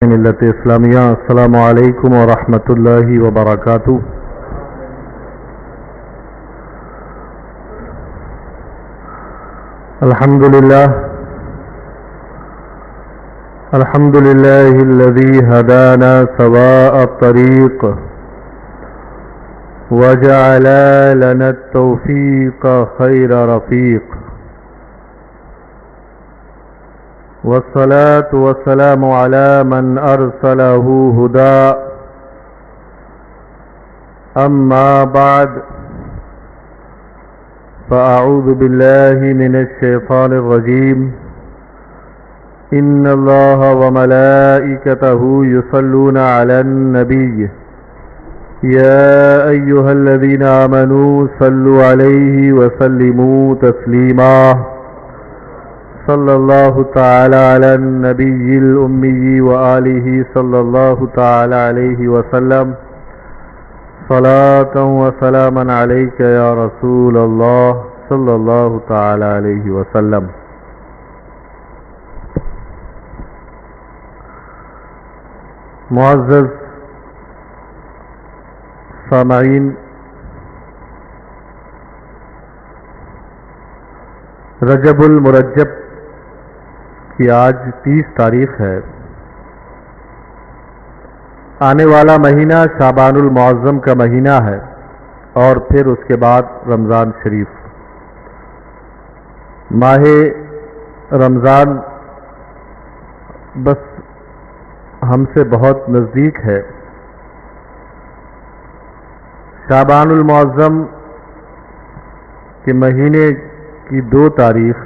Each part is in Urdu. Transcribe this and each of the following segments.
ملت اسلامیہ السلام علیکم ورحمۃ اللہ وبرکاتہ۔ الحمد للہ الذی ہدانا سواء الطریق وجعل لنا التوفیق خیر رفیق، والصلاة والسلام على من أرسله هدى، أما بعد فأعوذ بالله من الشيطان الرجيم، إن الله وملائكته يصلون على النبي يا أيها الذين آمنوا صلوا عليه وسلموا تسليما، صلی اللہ تعالی علی النبی الأمی وآلہ صلی اللہ تعالی علیہ وسلم، صلاة و سلاما علیک یا رسول اللہ صلی اللہ تعالی علیہ وسلم۔ معزز سامعین، رجب المرجب کہ آج 30 تاریخ ہے، آنے والا مہینہ شعبان المعظم کا مہینہ ہے، اور پھر اس کے بعد رمضان شریف۔ ماہ رمضان بس ہم سے بہت نزدیک ہے۔ شعبان المعظم کے مہینے کی 2 تاریخ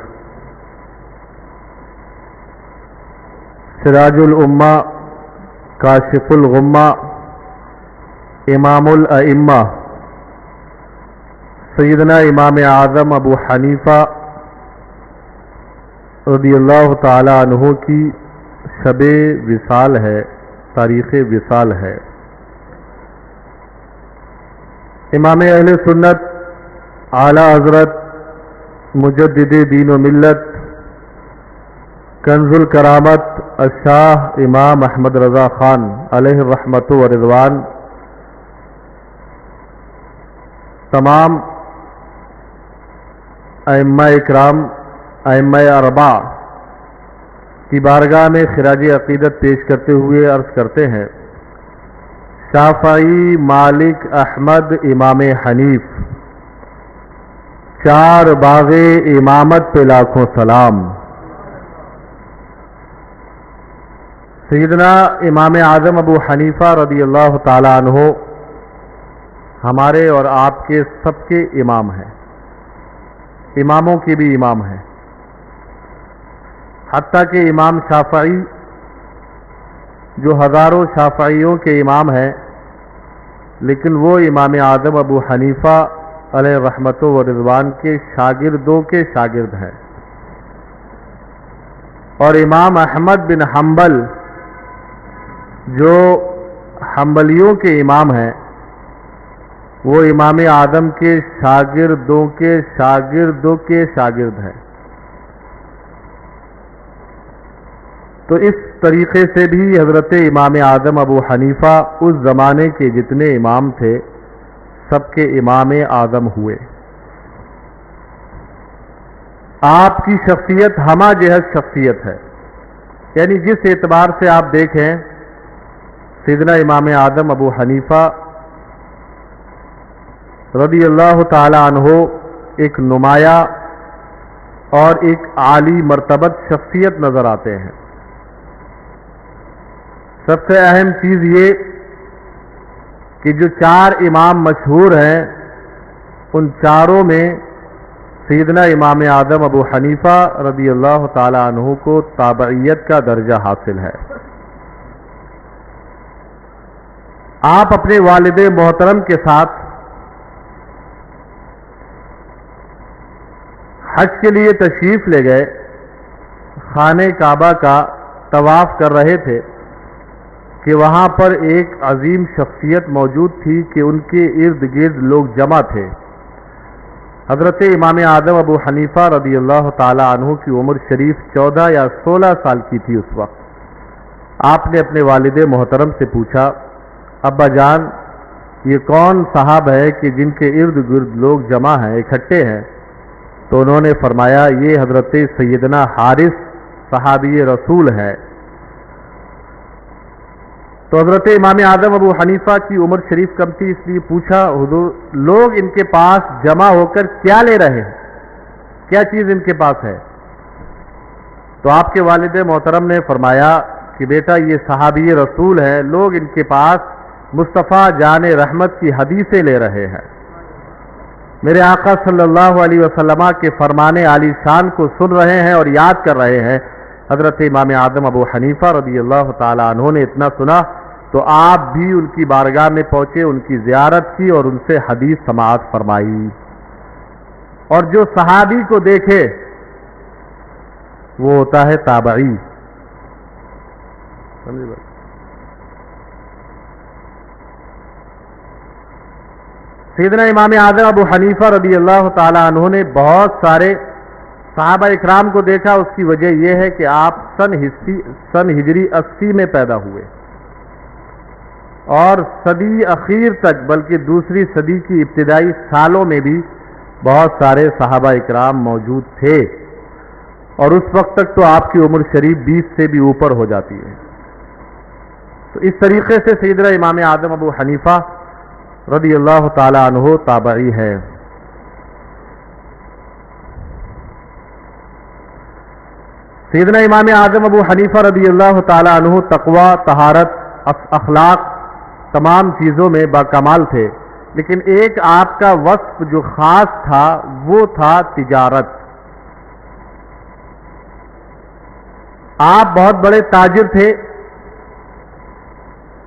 سراج الامہ، کاشف الغمہ، امام الائمہ سیدنا امام اعظم ابو حنیفہ رضی اللہ تعالی عنہ کی شب وصال ہے، تاریخ وصال ہے۔ امام اہل سنت اعلی حضرت مجدد دین و ملت کنز الکرامت الشاہ امام احمد رضا خان علیہ الرحمت و رضوان تمام ائمہ اکرام، ائمہ اربعہ کی بارگاہ میں خراج عقیدت پیش کرتے ہوئے عرض کرتے ہیں، شافعی، مالک، احمد، امام حنیف، 4 باغ امامت پہ لاکھوں سلام۔ سیدنا امام اعظم ابو حنیفہ رضی اللہ تعالی عنہ ہمارے اور آپ کے سب کے امام ہیں، اماموں کے بھی امام ہیں، حتیٰ کہ امام شافعی جو ہزاروں شافعیوں کے امام ہیں، لیکن وہ امام اعظم ابو حنیفہ علیہ رحمت و رضوان کے شاگردوں کے شاگرد ہیں۔ اور امام احمد بن حنبل جو حنبلیوں کے امام ہیں، وہ امام اعظم کے شاگردوں کے شاگردوں کے شاگرد ہیں۔ تو اس طریقے سے بھی حضرت امام اعظم ابو حنیفہ اس زمانے کے جتنے امام تھے سب کے امام اعظم ہوئے۔ آپ کی شخصیت ہمہ جہت شخصیت ہے، یعنی جس اعتبار سے آپ دیکھیں، سیدنا امام اعظم ابو حنیفہ رضی اللہ تعالی عنہ ایک نمایاں اور ایک عالی مرتبت شخصیت نظر آتے ہیں۔ سب سے اہم چیز یہ کہ جو 4 امام مشہور ہیں، ان چاروں میں سیدنا امام اعظم ابو حنیفہ رضی اللہ تعالی عنہ کو تابعیت کا درجہ حاصل ہے۔ آپ اپنے والد محترم کے ساتھ حج کے لیے تشریف لے گئے، خانہ کعبہ کا طواف کر رہے تھے کہ وہاں پر ایک عظیم شخصیت موجود تھی کہ ان کے ارد گرد لوگ جمع تھے۔ حضرت امام اعظم ابو حنیفہ رضی اللہ تعالی عنہ کی عمر شریف 14 یا 16 سال کی تھی اس وقت، آپ نے اپنے والد محترم سے پوچھا، ابا جان یہ کون صاحب ہے کہ جن کے ارد گرد لوگ جمع ہیں، اکٹھے ہیں؟ تو انہوں نے فرمایا یہ حضرت سیدنا حارث صحابی رسول ہے۔ تو حضرت امام اعظم ابو حنیفہ کی عمر شریف کم تھی، اس لیے پوچھا حضور لوگ ان کے پاس جمع ہو کر کیا لے رہے ہیں، کیا چیز ان کے پاس ہے؟ تو آپ کے والد محترم نے فرمایا کہ بیٹا یہ صحابی رسول ہے، لوگ ان کے پاس مصطفیٰ جان رحمت کی حدیثیں لے رہے ہیں، میرے آقا صلی اللہ علیہ وسلم کے فرمان عالی شان کو سن رہے ہیں اور یاد کر رہے ہیں۔ حضرت امام اعظم ابو حنیفہ رضی اللہ تعالی عنہ نے اتنا سنا تو آپ بھی ان کی بارگاہ میں پہنچے، ان کی زیارت کی اور ان سے حدیث سماعت فرمائی۔ اور جو صحابی کو دیکھے وہ ہوتا ہے تابعی۔ سیدنا امام اعظم ابو حنیفہ رضی اللہ تعالی عنہ نے بہت سارے صحابہ اکرام کو دیکھا، اس کی وجہ یہ ہے کہ آپ سن ہجری 80 میں پیدا ہوئے اور صدی اخیر تک بلکہ دوسری صدی کی ابتدائی سالوں میں بھی بہت سارے صحابہ اکرام موجود تھے، اور اس وقت تک تو آپ کی عمر شریف 20 سے بھی اوپر ہو جاتی ہے۔ تو اس طریقے سے سیدنا امام اعظم ابو حنیفہ رضی اللہ تعالی عنہ تابعی ہے۔ سیدنا امام اعظم ابو حنیفہ رضی اللہ تعالی عنہ تقوی، طہارت، اخلاق تمام چیزوں میں باکمال تھے، لیکن ایک آپ کا وصف جو خاص تھا وہ تھا تجارت۔ آپ بہت بڑے تاجر تھے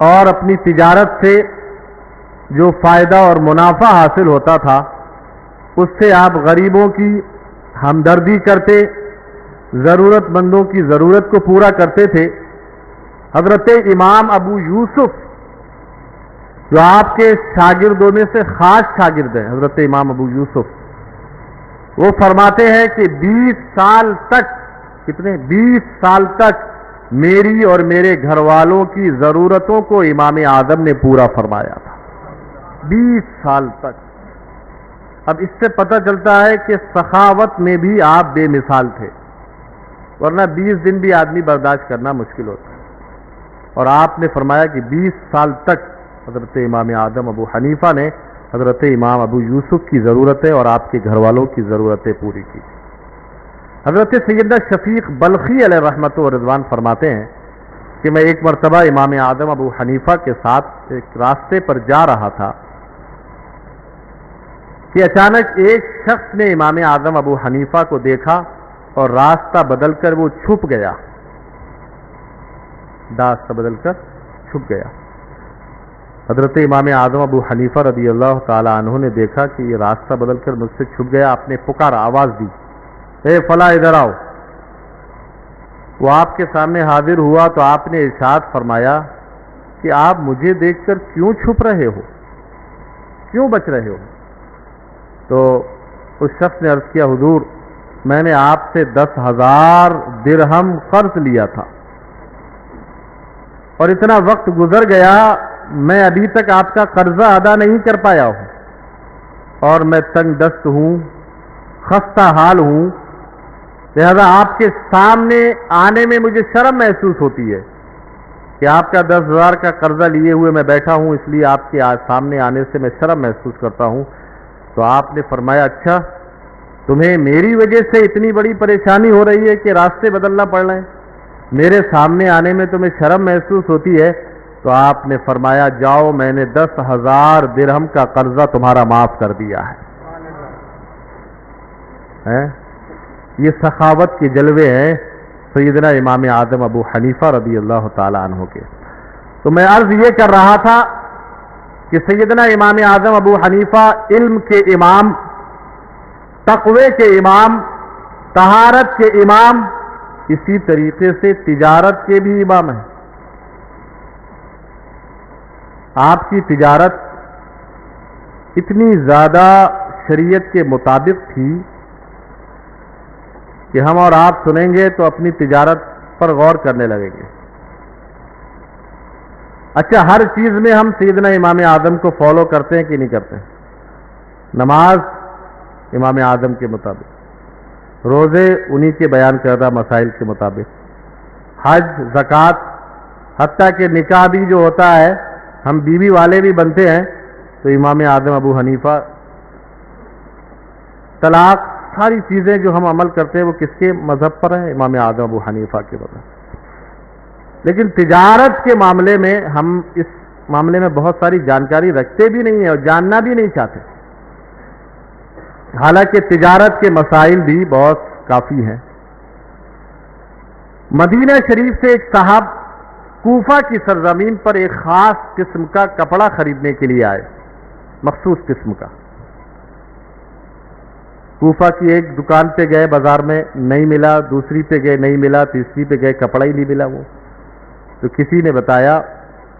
اور اپنی تجارت سے جو فائدہ اور منافع حاصل ہوتا تھا اس سے آپ غریبوں کی ہمدردی کرتے، ضرورت مندوں کی ضرورت کو پورا کرتے تھے۔ حضرت امام ابو یوسف جو آپ کے شاگردوں میں سے خاص شاگرد ہیں، حضرت امام ابو یوسف، وہ فرماتے ہیں کہ 20 سال تک، کتنے 20 سال تک میری اور میرے گھر والوں کی ضرورتوں کو امام اعظم نے پورا فرمایا تھا۔ 20 سال تک۔ اب اس سے پتہ چلتا ہے کہ سخاوت میں بھی آپ بے مثال تھے، ورنہ 20 دن بھی آدمی برداشت کرنا مشکل ہوتا ہے، اور آپ نے فرمایا کہ 20 سال تک حضرت امام اعظم ابو حنیفہ نے حضرت امام ابو یوسف کی ضرورتیں اور آپ کے گھر والوں کی ضرورتیں پوری کی۔ حضرت سیدنا شفیق بلخی علیہ رحمت و رضوان فرماتے ہیں کہ میں ایک مرتبہ امام اعظم ابو حنیفہ کے ساتھ ایک راستے پر جا رہا تھا کہ اچانک ایک شخص نے امام اعظم ابو حنیفہ کو دیکھا اور راستہ بدل کر وہ چھپ گیا، راستہ بدل کر چھپ گیا۔ حضرت امام اعظم ابو حنیفہ رضی اللہ تعالی عنہ نے دیکھا کہ یہ راستہ بدل کر مجھ سے چھپ گیا، آپ نے پکارا، آواز دی، اے فلاں ادھر آؤ۔ وہ آپ کے سامنے حاضر ہوا تو آپ نے ارشاد فرمایا کہ آپ مجھے دیکھ کر کیوں چھپ رہے ہو، کیوں بچ رہے ہو؟ تو اس شخص نے عرض کیا، حضور میں نے آپ سے 10,000 درہم قرض لیا تھا اور اتنا وقت گزر گیا، میں ابھی تک آپ کا قرضہ ادا نہیں کر پایا ہوں، اور میں تنگ دست ہوں، خستہ حال ہوں، لہذا آپ کے سامنے آنے میں مجھے شرم محسوس ہوتی ہے کہ آپ کا 10,000 کا قرضہ لیے ہوئے میں بیٹھا ہوں، اس لیے آپ کے سامنے آنے سے میں شرم محسوس کرتا ہوں۔ تو آپ نے فرمایا، اچھا تمہیں میری وجہ سے اتنی بڑی پریشانی ہو رہی ہے کہ راستے بدلنا پڑ رہے ہیں، میرے سامنے آنے میں تمہیں شرم محسوس ہوتی ہے؟ تو آپ نے فرمایا، جاؤ میں نے 10,000 درہم کا قرضہ تمہارا معاف کر دیا ہے۔ یہ سخاوت کے جلوے ہیں سیدنا امام اعظم ابو حنیفہ رضی اللہ تعالی عنہ کے۔ تو میں عرض یہ کر رہا تھا کہ سیدنا امام اعظم ابو حنیفہ علم کے امام، تقوی کے امام، طہارت کے امام، اسی طریقے سے تجارت کے بھی امام ہیں۔ آپ کی تجارت اتنی زیادہ شریعت کے مطابق تھی کہ ہم اور آپ سنیں گے تو اپنی تجارت پر غور کرنے لگیں گے۔ اچھا، ہر چیز میں ہم سیدنا امام اعظم کو فالو کرتے ہیں کہ نہیں کرتے ہیں؟ نماز امام اعظم کے مطابق، روزے انہی کے بیان کردہ مسائل کے مطابق، حج، زکوٰۃ، حتیٰ کہ نکاح بھی جو ہوتا ہے ہم بیوی والے بھی بنتے ہیں تو امام اعظم ابو حنیفہ، طلاق، ساری چیزیں جو ہم عمل کرتے ہیں وہ کس کے مذہب پر ہیں؟ امام اعظم ابو حنیفہ کے مذہب۔ لیکن تجارت کے معاملے میں ہم اس معاملے میں بہت ساری جانکاری رکھتے بھی نہیں ہیں اور جاننا بھی نہیں چاہتے، حالانکہ تجارت کے مسائل بھی بہت کافی ہیں۔ مدینہ شریف سے ایک صاحب کوفہ کی سرزمین پر ایک خاص قسم کا کپڑا خریدنے کے لیے آئے، مخصوص قسم کا۔ کوفہ کی ایک دکان پہ گئے، بازار میں نہیں ملا، دوسری پہ گئے نہیں ملا، تیسری پہ گئے کپڑا ہی نہیں ملا۔ وہ تو کسی نے بتایا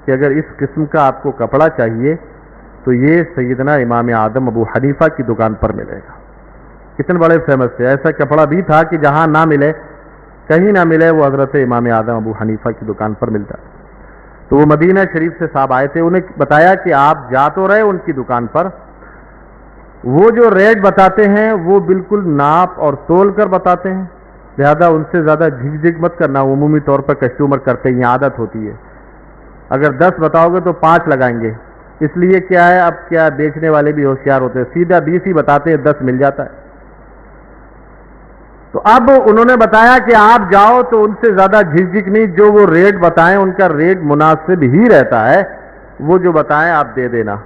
کہ اگر اس قسم کا آپ کو کپڑا چاہیے تو یہ سیدنا امام اعظم ابو حنیفہ کی دکان پر ملے گا۔ کتنے بڑے فیمس تھے، ایسا کپڑا بھی تھا کہ جہاں نہ ملے، کہیں نہ ملے، وہ حضرت امام اعظم ابو حنیفہ کی دکان پر ملتا۔ تو وہ مدینہ شریف سے صاحب آئے تھے، انہیں بتایا کہ آپ جا تو رہے ان کی دکان پر، وہ جو ریٹ بتاتے ہیں وہ بالکل ناپ اور تول کر بتاتے ہیں، لہذا ان سے زیادہ جھک جھک مت کرنا۔ عمومی طور پر کسٹمر کرتے ہیں، عادت ہوتی ہے، اگر 10 بتاؤ گے تو 5 لگائیں گے، اس لیے کیا ہے، اب کیا بیچنے والے بھی ہوشیار ہوتے ہیں، سیدھا 20 ہی بتاتے ہیں، 10 مل جاتا ہے۔ تو اب انہوں نے بتایا کہ آپ جاؤ تو ان سے زیادہ جھک جھک نہیں، جو وہ ریٹ بتائیں ان کا ریٹ مناسب ہی رہتا ہے، وہ جو بتائیں آپ دے دینا۔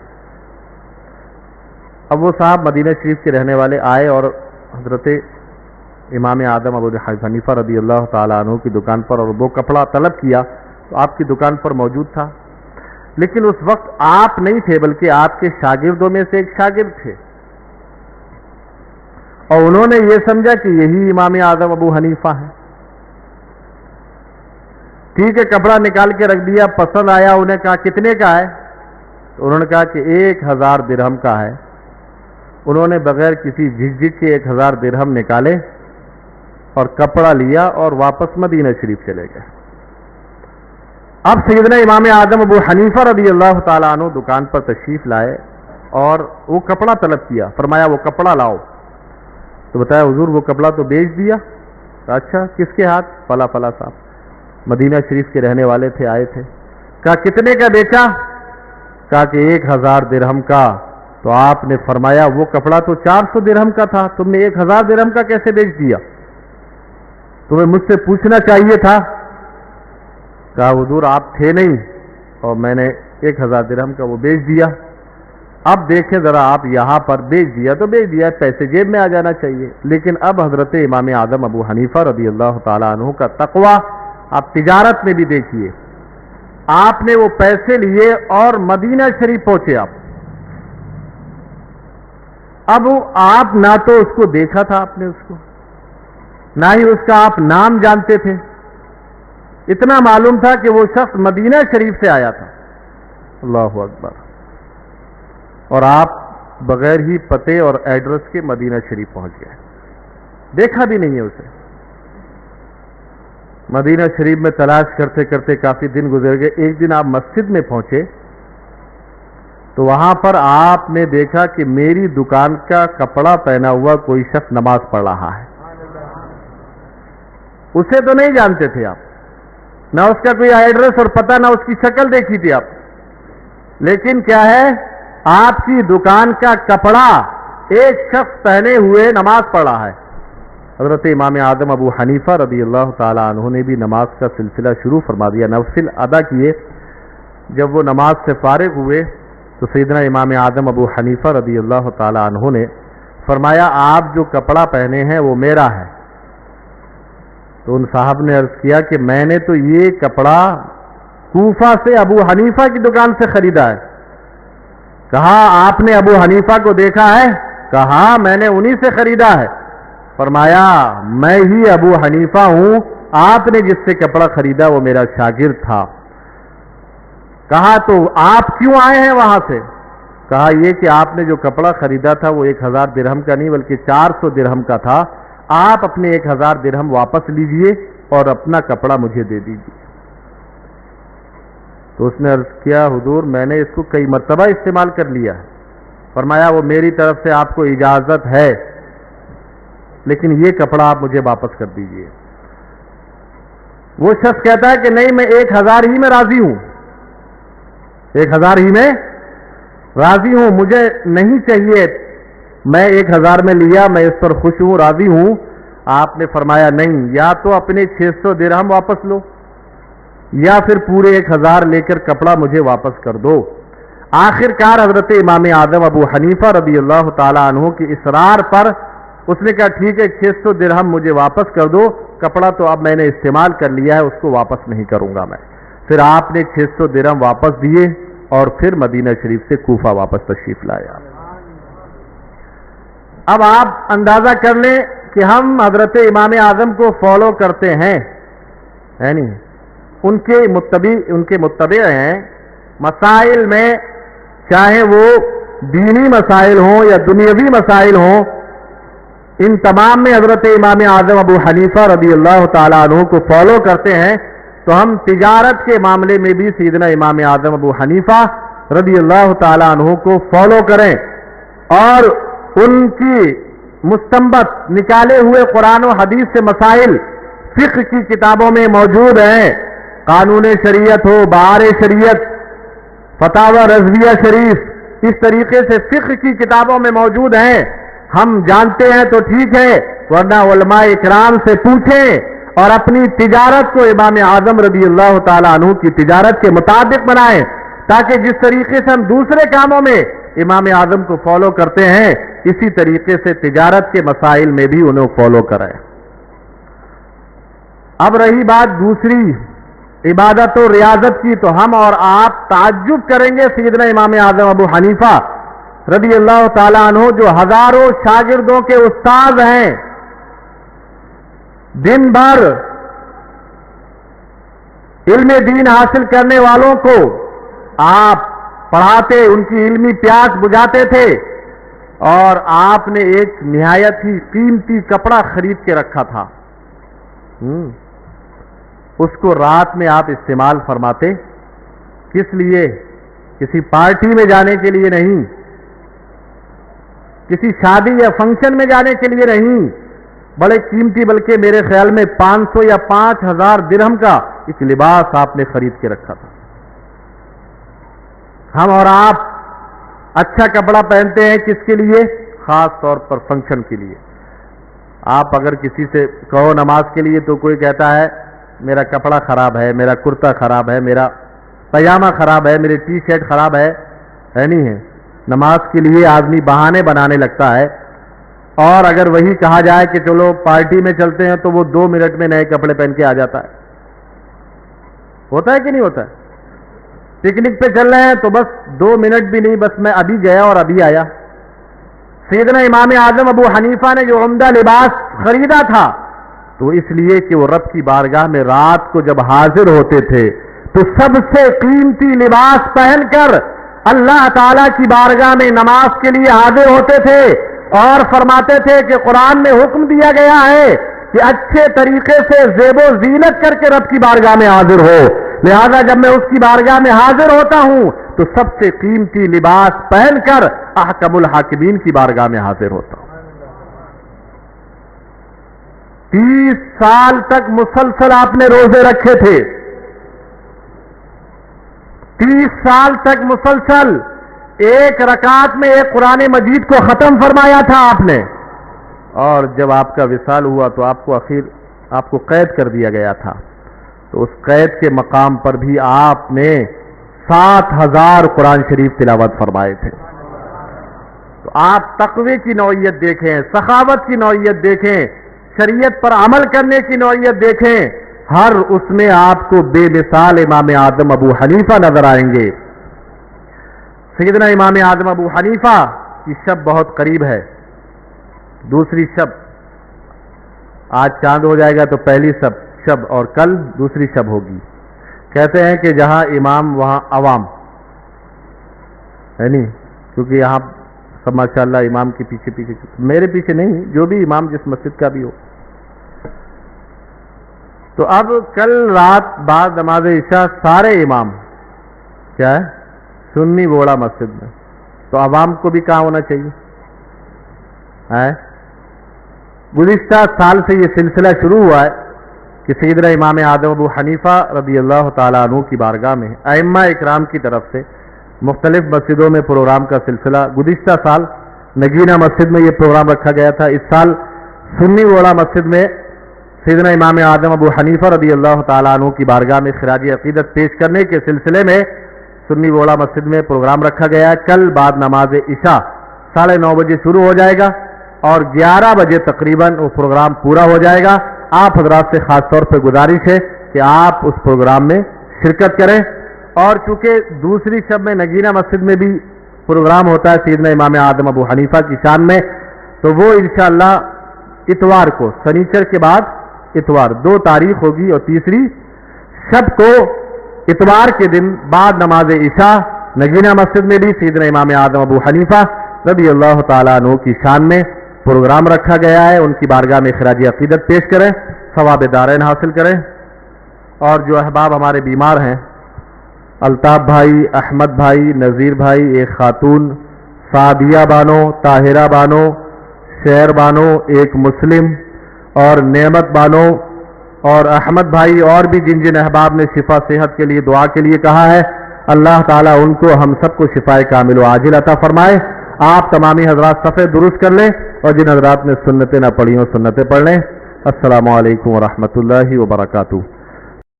اب وہ صاحب مدینہ شریف کے رہنے والے آئے اور حضرت امام اعظم ابو حنیفہ رضی اللہ تعالیٰ عنہ کی دکان پر، اور وہ کپڑا طلب کیا تو آپ کی دکان پر موجود تھا، لیکن اس وقت آپ نہیں تھے بلکہ آپ کے شاگردوں میں سے ایک شاگرد تھے، اور انہوں نے یہ سمجھا کہ یہی امام اعظم ابو حنیفہ ہیں۔ ٹھیک ہے، کپڑا نکال کے رکھ دیا، پسند آیا، انہیں کہا کتنے کا ہے؟ تو انہوں نے کہا کہ 1000 درہم کا ہے۔ انہوں نے بغیر کسی جھک جھک کے 1000 درہم نکالے اور کپڑا لیا اور واپس مدینہ شریف چلے گئے۔ اب سیدنا امام اعظم ابو حنیفہ رضی اللہ تعالیٰ عنہ دکان پر تشریف لائے اور وہ کپڑا طلب کیا، فرمایا وہ کپڑا لاؤ۔ تو بتایا حضور وہ کپڑا تو بیچ دیا۔ اچھا، کس کے ہاتھ؟ فلاں فلاں صاحب، مدینہ شریف کے رہنے والے تھے، آئے تھے۔ کہا کتنے کا بیچا؟ کہا کہ 1000 درہم کا۔ تو آپ نے فرمایا وہ کپڑا تو 400 درہم کا تھا، تم نے 1000 درہم کا کیسے بیچ دیا؟ تمہیں مجھ سے پوچھنا چاہیے تھا۔ کہا حضور آپ تھے نہیں اور میں نے 1000 درہم کا وہ بیچ دیا۔ اب دیکھیں ذرا، آپ یہاں پر بیچ دیا تو بیچ دیا، پیسے جیب میں آ جانا چاہیے، لیکن اب حضرت امام اعظم ابو حنیفہ رضی اللہ تعالیٰ عنہ کا تقویٰ آپ تجارت میں بھی دیکھیے، آپ نے وہ پیسے لیے اور مدینہ شریف پہنچے۔ اب آپ نہ تو اس کو دیکھا تھا آپ نے، اس کو نہ ہی اس کا آپ نام جانتے تھے، اتنا معلوم تھا کہ وہ شخص مدینہ شریف سے آیا تھا۔ اللہ اکبر۔ اور آپ بغیر ہی پتے اور ایڈریس کے مدینہ شریف پہنچ گئے، دیکھا بھی نہیں ہے اسے۔ مدینہ شریف میں تلاش کرتے کرتے کافی دن گزر گئے۔ ایک دن آپ مسجد میں پہنچے تو وہاں پر آپ نے دیکھا کہ میری دکان کا کپڑا پہنا ہوا کوئی شخص نماز پڑھ رہا ہے۔ اسے تو نہیں جانتے تھے آپ، نہ اس کا کوئی ایڈریس اور پتہ، نہ اس کی شکل دیکھی تھی آپ، لیکن کیا ہے، آپ کی دکان کا کپڑا ایک شخص پہنے ہوئے نماز پڑھ رہا ہے۔ حضرت امام اعظم ابو حنیفہ رضی اللہ تعالیٰ عنہ نے بھی نماز کا سلسلہ شروع فرما دیا، نوافل ادا کیے۔ جب وہ نماز سے فارغ ہوئے تو سیدنا امام اعظم ابو حنیفہ رضی اللہ تعالیٰ عنہ نے فرمایا آپ جو کپڑا پہنے ہیں وہ میرا ہے۔ تو ان صاحب نے عرض کیا کہ میں نے تو یہ کپڑا کوفہ سے ابو حنیفہ کی دکان سے خریدا ہے۔ کہا آپ نے ابو حنیفہ کو دیکھا ہے؟ کہا میں نے انہی سے خریدا ہے۔ فرمایا میں ہی ابو حنیفہ ہوں، آپ نے جس سے کپڑا خریدا وہ میرا شاگرد تھا۔ کہا تو آپ کیوں آئے ہیں وہاں سے؟ کہا یہ کہ آپ نے جو کپڑا خریدا تھا وہ 1000 درہم کا نہیں بلکہ 400 درہم کا تھا، آپ اپنے 1000 درہم واپس لیجئے اور اپنا کپڑا مجھے دے دیجئے۔ تو اس نے عرض کیا حضور میں نے اس کو کئی مرتبہ استعمال کر لیا ہے. فرمایا وہ میری طرف سے آپ کو اجازت ہے لیکن یہ کپڑا آپ مجھے واپس کر دیجئے. وہ شخص کہتا ہے کہ نہیں میں 1000 ہی میں راضی ہوں, 1000 ہی میں راضی ہوں, مجھے نہیں چاہیے, میں 1000 میں لیا, میں اس پر خوش ہوں, راضی ہوں. آپ نے فرمایا نہیں, یا تو اپنے 600 درہم واپس لو یا پھر پورے 1000 لے کر کپڑا مجھے واپس کر دو. آخر کار حضرت امام اعظم ابو حنیفہ رضی اللہ تعالی عنہ کی اصرار پر اس نے کہا ٹھیک ہے 600 درہم مجھے واپس کر دو, کپڑا تو اب میں نے استعمال کر لیا ہے, اس کو واپس نہیں کروں گا میں. پھر آپ نے 600 درہم واپس دیے اور پھر مدینہ شریف سے کوفہ واپس تشریف لایا. اب آپ اندازہ کر لیں کہ ہم حضرت امام اعظم کو فالو کرتے ہیں, ہے نہیں, ان کے متبع ہیں مسائل میں, چاہے وہ دینی مسائل ہوں یا دنیاوی مسائل ہوں, ان تمام میں حضرت امام اعظم ابو حنیفہ رضی اللہ تعالیٰ عنہ کو فالو کرتے ہیں. تو ہم تجارت کے معاملے میں بھی سیدنا امام اعظم ابو حنیفہ رضی اللہ تعالیٰ عنہ کو فالو کریں اور ان کی مستنبط نکالے ہوئے قرآن و حدیث سے مسائل فقہ کی کتابوں میں موجود ہیں. قانون شریعت ہو, بہار شریعت, فتاوی رضویہ شریف, اس طریقے سے فقہ کی کتابوں میں موجود ہیں. ہم جانتے ہیں تو ٹھیک ہے, ورنہ علماء اکرام سے پوچھیں اور اپنی تجارت کو امام اعظم رضی اللہ تعالیٰ عنہ کی تجارت کے مطابق بنائیں, تاکہ جس طریقے سے ہم دوسرے کاموں میں امام اعظم کو فالو کرتے ہیں اسی طریقے سے تجارت کے مسائل میں بھی انہیں فالو کریں. اب رہی بات دوسری عبادت و ریاضت کی, تو ہم اور آپ تعجب کریں گے سیدنا امام اعظم ابو حنیفہ رضی اللہ تعالیٰ عنہ جو ہزاروں شاگردوں کے استاد ہیں, دن بھر علم دین حاصل کرنے والوں کو آپ پڑھاتے, ان کی علمی پیاس بجھاتے تھے, اور آپ نے ایک نہایت ہی قیمتی کپڑا خرید کے رکھا تھا, اس کو رات میں آپ استعمال فرماتے. کس لیے؟ کسی پارٹی میں جانے کے لیے نہیں, کسی شادی یا فنکشن میں جانے کے لیے نہیں, بڑے قیمتی, بلکہ میرے خیال میں 500 یا 5000 درہم کا ایک لباس آپ نے خرید کے رکھا تھا. ہم اور آپ اچھا کپڑا پہنتے ہیں کس کے لیے؟ خاص طور پر فنکشن کے لیے. آپ اگر کسی سے کہو نماز کے لیے تو کوئی کہتا ہے میرا کپڑا خراب ہے, میرا کرتا خراب ہے, میرا پاجامہ خراب ہے, میری ٹی شرٹ خراب ہے نہیں ہے. نماز کے لیے آدمی بہانے بنانے لگتا ہے, اور اگر وہی کہا جائے کہ چلو پارٹی میں چلتے ہیں تو وہ 2 منٹ میں نئے کپڑے پہن کے آ جاتا ہے. ہوتا ہے کہ نہیں ہوتا ہے؟ پکنک پہ چل رہے ہیں تو بس 2 منٹ بھی نہیں, بس میں ابھی گیا اور ابھی آیا. سیدنا امام اعظم ابو حنیفہ نے جو عمدہ لباس خریدا تھا تو اس لیے کہ وہ رب کی بارگاہ میں رات کو جب حاضر ہوتے تھے تو سب سے قیمتی لباس پہن کر اللہ تعالیٰ کی بارگاہ میں نماز کے لیے حاضر ہوتے تھے, اور فرماتے تھے کہ قرآن میں حکم دیا گیا ہے کہ اچھے طریقے سے زیب و زینت کر کے رب کی بارگاہ میں حاضر ہو, لہذا جب میں اس کی بارگاہ میں حاضر ہوتا ہوں تو سب سے قیمتی لباس پہن کر احکم الحاکمین کی بارگاہ میں حاضر ہوتا ہوں. 30 سال تک مسلسل آپ نے روزے رکھے تھے, 30 سال تک مسلسل ایک رکعت میں ایک قرآن مجید کو ختم فرمایا تھا آپ نے, اور جب آپ کا وصال ہوا تو آپ کو قید کر دیا گیا تھا. تو اس قید کے مقام پر بھی آپ نے 7000 قرآن شریف تلاوت فرمائے تھے. تو آپ تقوی کی نوعیت دیکھیں, سخاوت کی نوعیت دیکھیں, شریعت پر عمل کرنے کی نوعیت دیکھیں, ہر اس میں آپ کو بے مثال امام اعظم ابو حنیفہ نظر آئیں گے. سیدنا امام اعظم ابو حنیفہ کی شب بہت قریب ہے, دوسری شب, آج چاند ہو جائے گا تو پہلی شب اور کل دوسری شب ہوگی. کہتے ہیں کہ جہاں امام وہاں عوام ہے نہیں, کیونکہ یہاں سب ماشاءاللہ امام کے پیچھے پیچھے, میرے پیچھے نہیں, جو بھی امام جس مسجد کا بھی ہو. تو اب کل رات بعد نماز عشاء سارے امام کیا ہے؟ سنی ووڑا مسجد میں. تو عوام کو بھی کہاں ہونا چاہیے؟ گزشتہ سال سے یہ سلسلہ شروع ہوا ہے کہ سیدنا امام اعظم ابو حنیفہ رضی اللہ تعالیٰ عنہ کی بارگاہ میں ائمہ اکرام کی طرف سے مختلف مسجدوں میں پروگرام کا سلسلہ. گزشتہ سال نگینہ مسجد میں یہ پروگرام رکھا گیا تھا. اس سال سنی ووڑا مسجد میں سیدنا امام اعظم ابو حنیفہ رضی اللہ تعالیٰ عنہ کی بارگاہ میں خراج عقیدت پیش کرنے کے سلسلے میں سنی ووڑا مسجد میں پروگرام رکھا گیا ہے. کل بعد نماز عشاء 9:30 بجے شروع ہو جائے گا اور 11 بجے تقریباً وہ پروگرام پورا ہو جائے گا. آپ حضرات سے خاص طور پہ گزارش ہے کہ آپ اس پروگرام میں شرکت کریں. اور چونکہ دوسری شب میں نگینہ مسجد میں بھی پروگرام ہوتا ہے سیدنا امام اعظم ابو حنیفہ کی شان میں، تو وہ انشاءاللہ اتوار کو، سنیچر کے بعد اتوار 2 تاریخ ہوگی، اور تیسری شب کو اتوار کے دن بعد نماز عشاء نگینہ مسجد میں بھی سیدنا امام اعظم ابو حنیفہ رضی اللہ تعالیٰ عنہ کی شان میں پروگرام رکھا گیا ہے. ان کی بارگاہ میں خراج عقیدت پیش کریں، ثواب دارین حاصل کریں. اور جو احباب ہمارے بیمار ہیں، الطاف بھائی، احمد بھائی، نذیر بھائی، ایک خاتون سعدیہ بانو، طاہرہ بانو، شیر بانو، ایک مسلم اور نعمت بانو اور احمد بھائی، اور بھی جن جن احباب نے شفا صحت کے لیے دعا کے لیے کہا ہے، اللہ تعالیٰ ان کو ہم سب کو شفائے کامل و عاجل عطا فرمائے. آپ تمامی حضرات صفحے درست کر لیں، اور جن حضرات نے سنتیں نہ پڑھی ہوں سنتیں پڑھ لیں. السلام علیکم ورحمۃ اللہ وبرکاتہ.